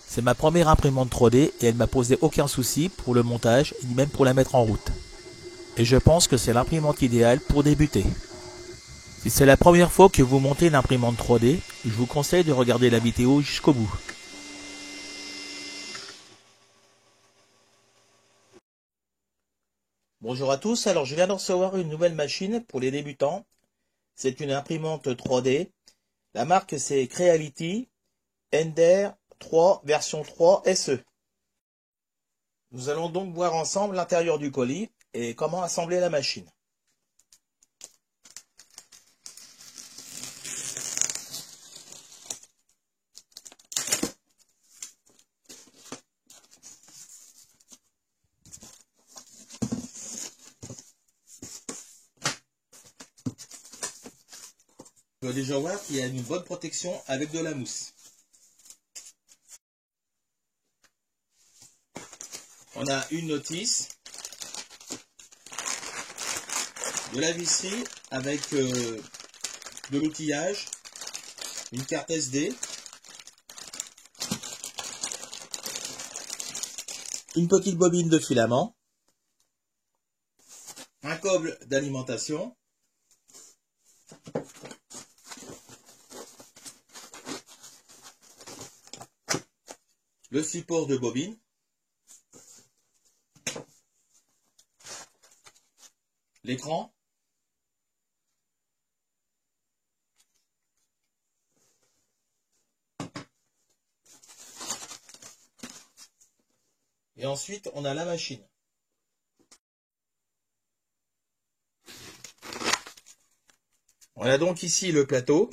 C'est ma première imprimante 3D et elle m'a posé aucun souci pour le montage ni même pour la mettre en route. Et je pense que c'est l'imprimante idéale pour débuter. Si c'est la première fois que vous montez une imprimante 3D, je vous conseille de regarder la vidéo jusqu'au bout. Bonjour à tous, alors je viens de recevoir une nouvelle machine pour les débutants. C'est une imprimante 3D. La marque c'est Creality Ender 3 version 3 SE. Nous allons donc voir ensemble l'intérieur du colis et comment assembler la machine. On peut déjà voir qu'il y a une bonne protection avec de la mousse. On a une notice, de la visserie avec de l'outillage, une carte SD, une petite bobine de filament, un câble d'alimentation, le support de bobine, l'écran, et ensuite on a la machine. On a donc ici le plateau.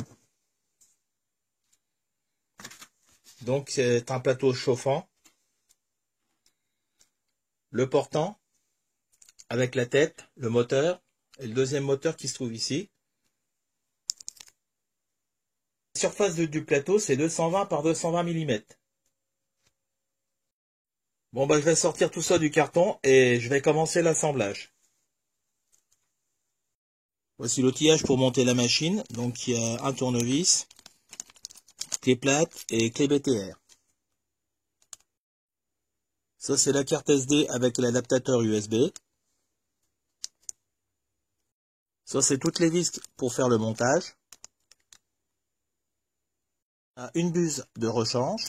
Donc c'est un plateau chauffant. Le portant avec la tête, le moteur et le deuxième moteur qui se trouve ici. La surface du plateau c'est 220 par 220 mm. Bon bah je vais sortir tout ça du carton et je vais commencer l'assemblage. Voici l'outillage pour monter la machine. Donc il y a un tournevis, clé plate et clé BTR. Ça c'est la carte SD avec l'adaptateur USB. Ça c'est toutes les vis pour faire le montage. Une buse de rechange.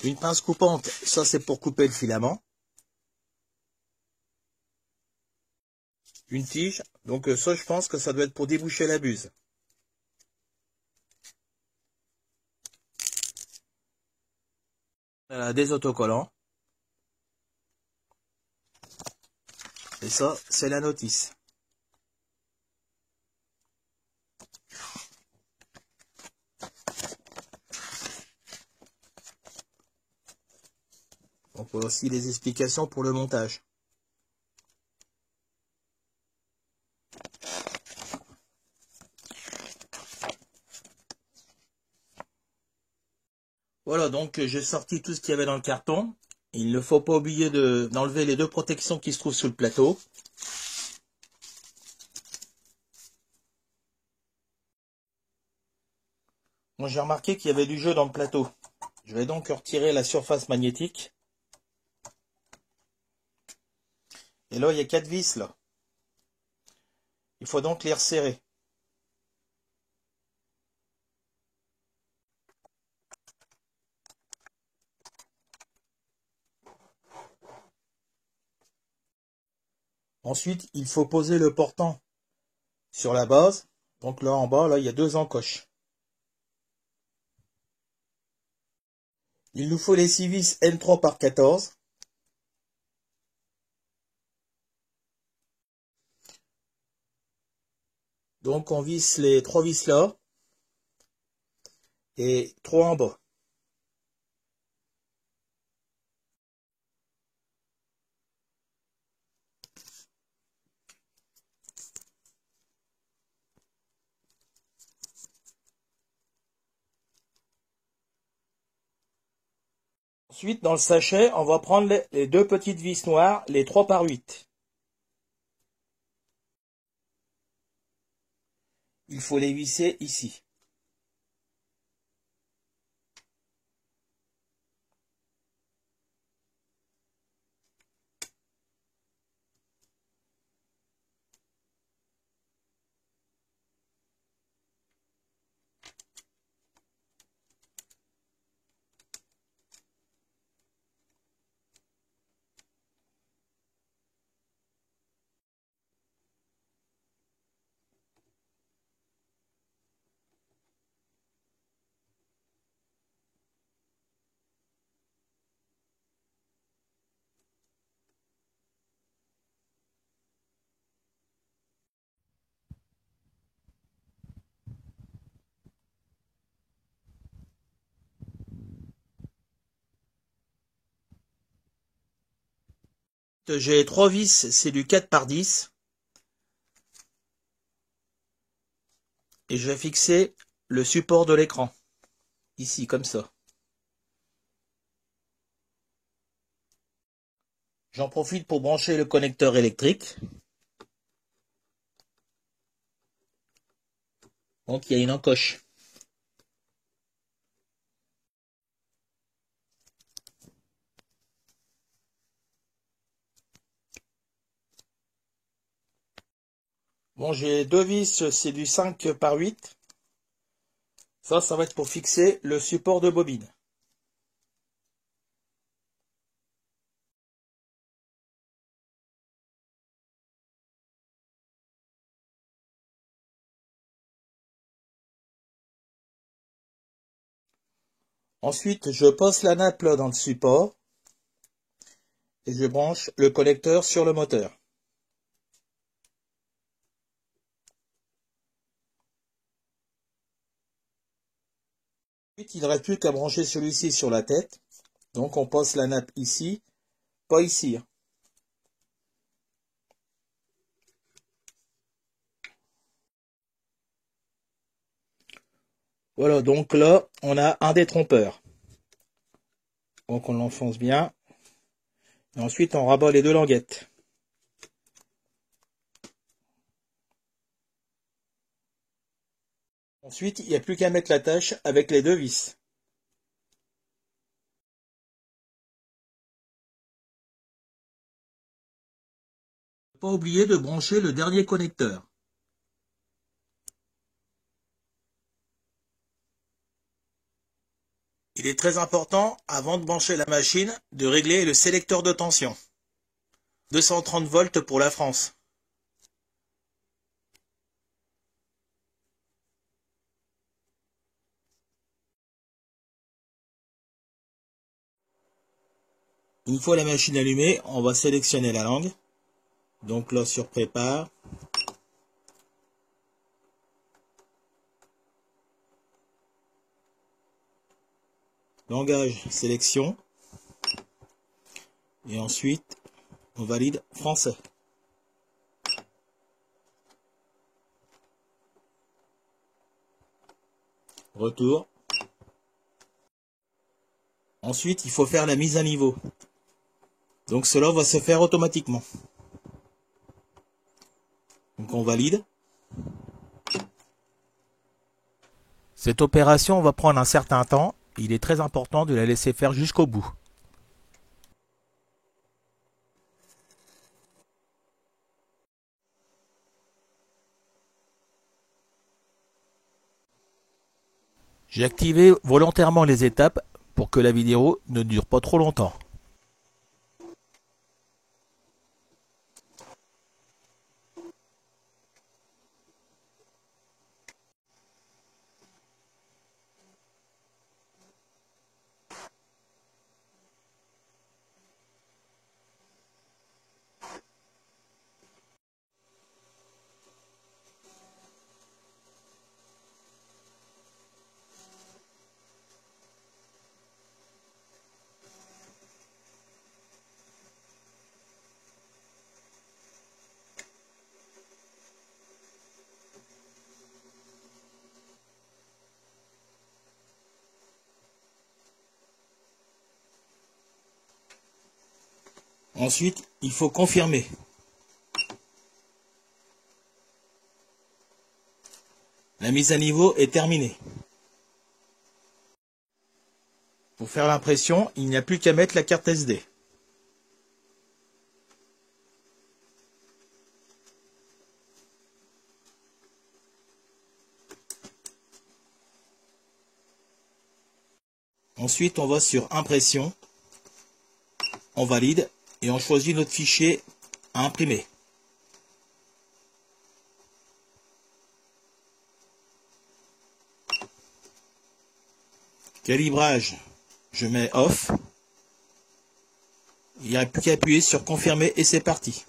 Une pince coupante, ça c'est pour couper le filament. Une tige, donc ça je pense que ça doit être pour déboucher la buse. Des autocollants. Et ça c'est la notice. Donc voici les explications pour le montage. Voilà, donc j'ai sorti tout ce qu'il y avait dans le carton. Il ne faut pas oublier d'enlever les deux protections qui se trouvent sous le plateau. Moi j'ai remarqué qu'il y avait du jeu dans le plateau. Je vais donc retirer la surface magnétique. Et là il y a 4 vis là. Il faut donc les resserrer. Ensuite, il faut poser le portant sur la base. Donc là en bas, là il y a 2 encoches. Il nous faut les 6 vis N3 par 14. Donc on visse les 3 vis là et 3 en bas. Ensuite, dans le sachet, on va prendre les deux petites vis noires, les 3 par 8. Il faut les visser ici. J'ai 3 vis, c'est du 4 par 10. Et je vais fixer le support de l'écran. Ici, comme ça. J'en profite pour brancher le connecteur électrique. Donc il y a une encoche. Bon, j'ai 2 vis, c'est du 5 par 8. Ça va être pour fixer le support de bobine. Ensuite, je pose la nappe là dans le support et je branche le connecteur sur le moteur. Ensuite, il ne reste plus qu'à brancher celui-ci sur la tête. Donc on pose la nappe ici, pas ici. Voilà, donc là, on a un détrompeur. Donc on l'enfonce bien. Et ensuite, on rabat les deux languettes. Ensuite, il n'y a plus qu'à mettre l'attache avec les deux vis. Pas oublier de brancher le dernier connecteur. Il est très important, avant de brancher la machine, de régler le sélecteur de tension. 230 volts pour la France. Une fois la machine allumée, on va sélectionner la langue. Donc là sur prépare. Langage sélection. Et ensuite, on valide français. Retour. Ensuite, il faut faire la mise à niveau. Donc cela va se faire automatiquement. Donc on valide. Cette opération va prendre un certain temps. Il est très important de la laisser faire jusqu'au bout. J'ai activé volontairement les étapes pour que la vidéo ne dure pas trop longtemps. Ensuite, il faut confirmer. La mise à niveau est terminée. Pour faire l'impression, il n'y a plus qu'à mettre la carte SD. Ensuite, on va sur Impression, on valide et on choisit notre fichier à imprimer. Calibrage, je mets Off. Il n'y a plus qu'à appuyer sur Confirmer et c'est parti.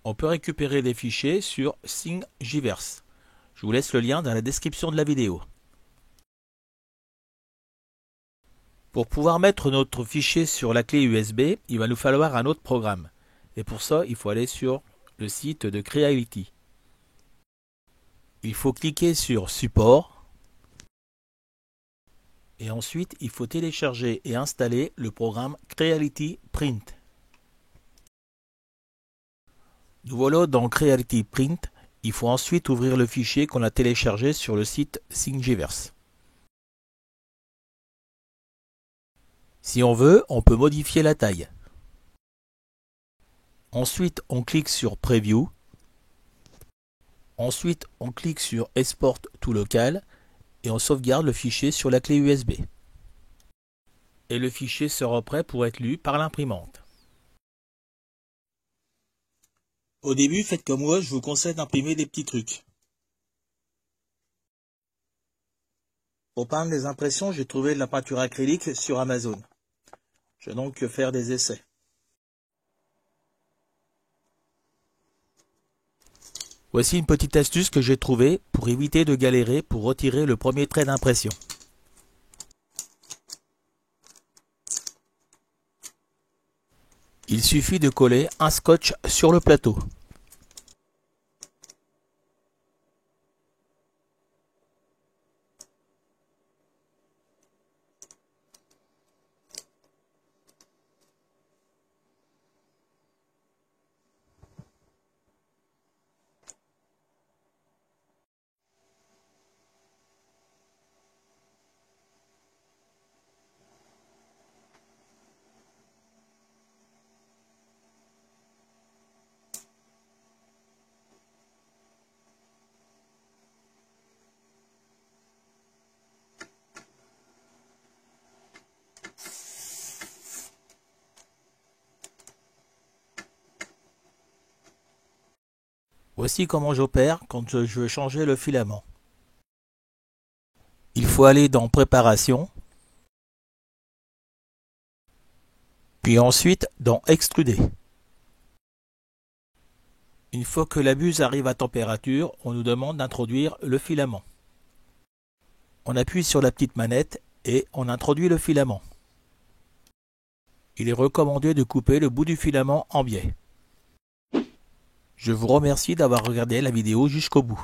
On peut récupérer des fichiers sur Thingiverse. Je vous laisse le lien dans la description de la vidéo. Pour pouvoir mettre notre fichier sur la clé USB, il va nous falloir un autre programme. Et pour ça, il faut aller sur le site de Creality. Il faut cliquer sur Support. Et ensuite, il faut télécharger et installer le programme Creality Print. Nous voilà dans Creality Print. Il faut ensuite ouvrir le fichier qu'on a téléchargé sur le site Thingiverse. Si on veut, on peut modifier la taille. Ensuite, on clique sur Preview. Ensuite, on clique sur Export to Local et on sauvegarde le fichier sur la clé USB. Et le fichier sera prêt pour être lu par l'imprimante. Au début, faites comme moi, je vous conseille d'imprimer des petits trucs. Pour peindre les impressions, j'ai trouvé de la peinture acrylique sur Amazon. Je vais donc faire des essais. Voici une petite astuce que j'ai trouvée pour éviter de galérer pour retirer le premier trait d'impression. Il suffit de coller un scotch sur le plateau. Voici comment j'opère quand je veux changer le filament. Il faut aller dans Préparation, puis ensuite dans Extruder. Une fois que la buse arrive à température, on nous demande d'introduire le filament. On appuie sur la petite manette et on introduit le filament. Il est recommandé de couper le bout du filament en biais. Je vous remercie d'avoir regardé la vidéo jusqu'au bout.